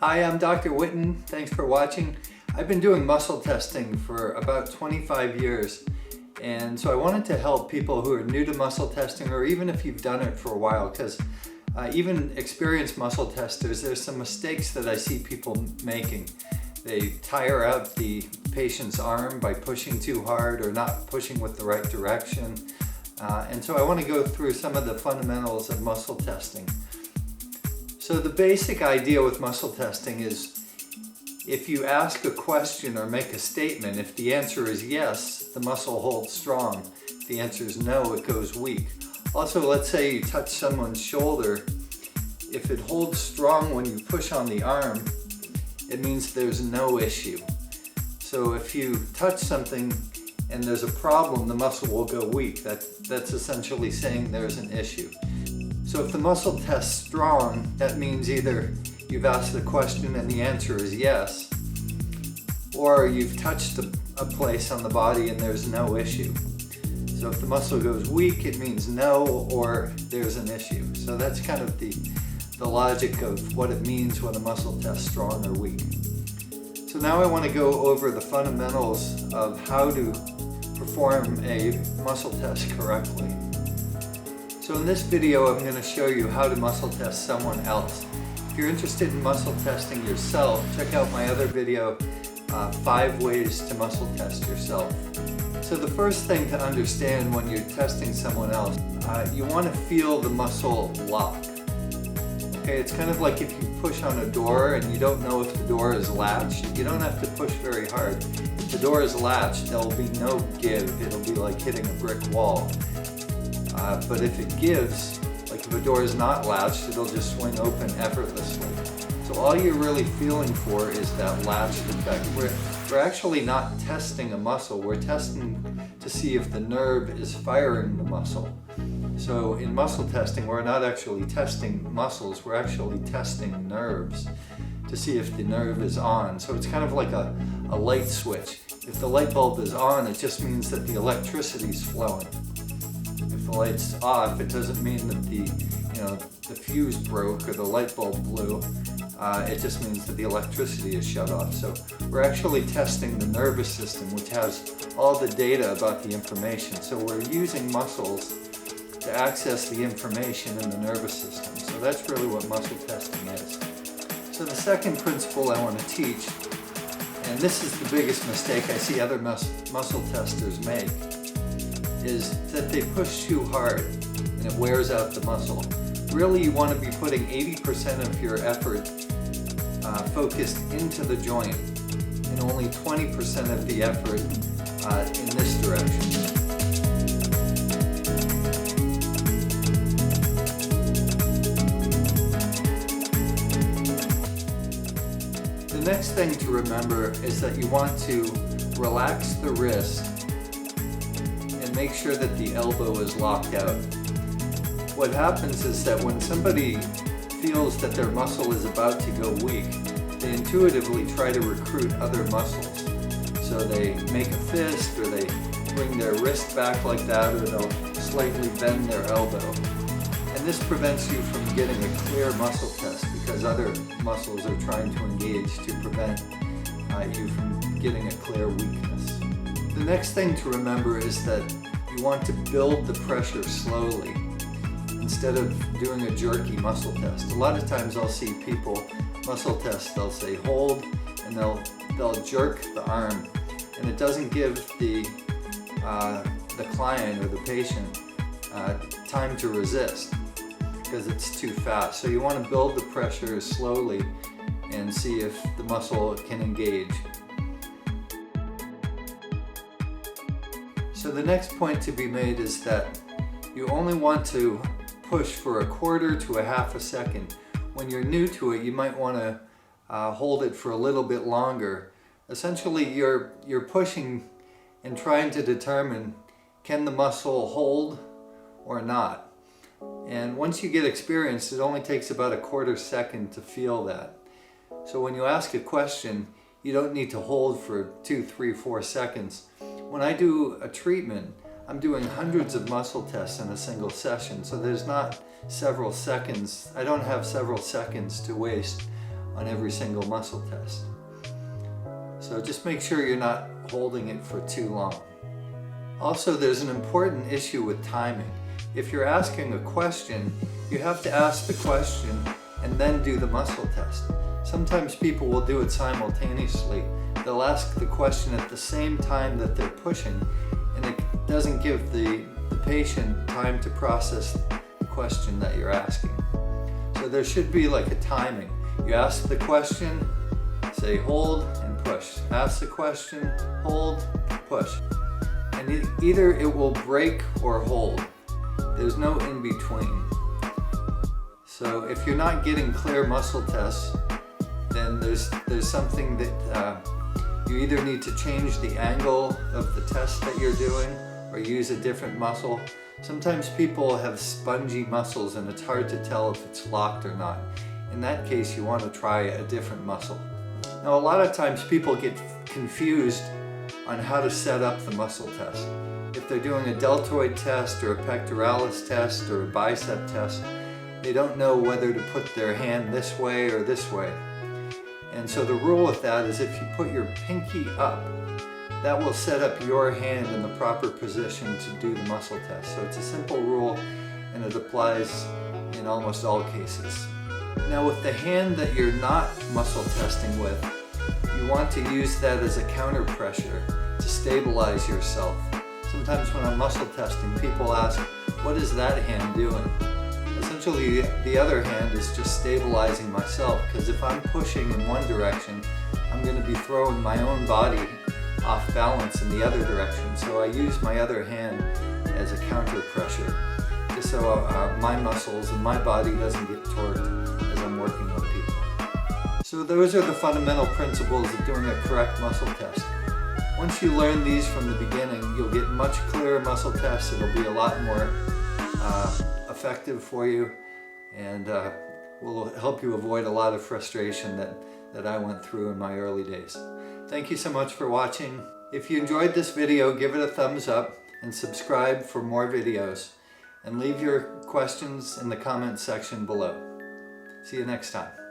Hi, I'm Dr. Whitten. Thanks for watching. I've been doing muscle testing for about 25 years, and so I wanted to help people who are new to muscle testing, or even if you've done it for a while, because even experienced muscle testers, there's some mistakes that I see people making. They tire out the patient's arm by pushing too hard or not pushing with the right direction. And so I want to go through some of the fundamentals of muscle testing. So the basic idea with muscle testing is if you ask a question or make a statement, if the answer is yes, the muscle holds strong. If the answer is no, it goes weak. Also, let's say you touch someone's shoulder. If it holds strong when you push on the arm, it means there's no issue. So if you touch something and there's a problem, the muscle will go weak. That's essentially saying there's an issue. So if the muscle tests strong, that means either you've asked the question and the answer is yes, or you've touched a place on the body and there's no issue. So if the muscle goes weak, it means no, or there's an issue. So that's kind of the logic of what it means when a muscle tests strong or weak. So now I want to go over the fundamentals of how to perform a muscle test correctly. So in this video, I'm going to show you how to muscle test someone else. If you're interested in muscle testing yourself, check out my other video, 5 ways to muscle test yourself. So the first thing to understand when you're testing someone else, you want to feel the muscle lock. Okay, it's kind of like if you push on a door and you don't know if the door is latched. You don't have to push very hard. If the door is latched, there will be no give. It'll be like hitting a brick wall. But if it gives, like if a door is not latched, it'll just swing open effortlessly. So all you're really feeling for is that latched effect. We're actually not testing a muscle. We're testing to see if the nerve is firing the muscle. So in muscle testing, we're not actually testing muscles, we're actually testing nerves to see if the nerve is on. So it's kind of like a light switch. If the light bulb is on, it just means that the electricity is flowing. If the light's off, it doesn't mean that the fuse broke or the light bulb blew. It just means that the electricity is shut off. So we're actually testing the nervous system, which has all the data about the information. So we're using muscles to access the information in the nervous system. So that's really what muscle testing is. So the second principle I want to teach, and this is the biggest mistake I see other muscle testers make, is that they push too hard and it wears out the muscle. Really, you want to be putting 80% of your effort focused into the joint and only 20% of the effort in this direction. The next thing to remember is that you want to relax the wrist and make sure that the elbow is locked out. What happens is that when somebody feels that their muscle is about to go weak, they intuitively try to recruit other muscles. So they make a fist, or they bring their wrist back like that, or they'll slightly bend their elbow. And this prevents you from getting a clear muscle test because other muscles are trying to engage to prevent you from getting a clear weakness. The next thing to remember is that you want to build the pressure slowly instead of doing a jerky muscle test. A lot of times I'll see people muscle test, they'll say hold, and they'll jerk the arm, and it doesn't give the client or the patient time to resist because it's too fast. So you want to build the pressure slowly and see if the muscle can engage. So the next point to be made is that you only want to push for a quarter to a half a second. When you're new to it, you might want to hold it for a little bit longer. Essentially, you're pushing and trying to determine, can the muscle hold or not? And once you get experienced, it only takes about a quarter second to feel that. So when you ask a question, you don't need to hold for 2, 3, 4 seconds. When I do a treatment, I'm doing hundreds of muscle tests in a single session, so there's not several seconds. I don't have several seconds to waste on every single muscle test. So just make sure you're not holding it for too long. Also, there's an important issue with timing. If you're asking a question, you have to ask the question and then do the muscle test. Sometimes people will do it simultaneously. They'll ask the question at the same time that they're pushing, and it doesn't give the patient time to process the question that you're asking. So there should be like a timing. You ask the question, say hold and push. Ask the question, hold, push. And either it will break or hold. There's no in between. So if you're not getting clear muscle tests, then there's something that you either need to change the angle of the test that you're doing or use a different muscle. Sometimes people have spongy muscles and it's hard to tell if it's locked or not. In that case, you want to try a different muscle. Now, a lot of times people get confused on how to set up the muscle test. If they're doing a deltoid test or a pectoralis test or a bicep test, they don't know whether to put their hand this way or this way. And so the rule with that is if you put your pinky up, that will set up your hand in the proper position to do the muscle test. So it's a simple rule and it applies in almost all cases. Now with the hand that you're not muscle testing with, you want to use that as a counter pressure to stabilize yourself. Sometimes when I'm muscle testing, people ask, what is that hand doing? Essentially, the other hand is just stabilizing myself, because if I'm pushing in one direction, I'm going to be throwing my own body off balance in the other direction. So I use my other hand as a counter pressure, just so my muscles and my body doesn't get torqued as I'm working with people. So those are the fundamental principles of doing a correct muscle test. Once you learn these from the beginning, you'll get much clearer muscle tests. It'll be a lot more effective for you, and will help you avoid a lot of frustration that I went through in my early days. Thank you so much for watching. If you enjoyed this video, give it a thumbs up and subscribe for more videos, and leave your questions in the comment section below. See you next time.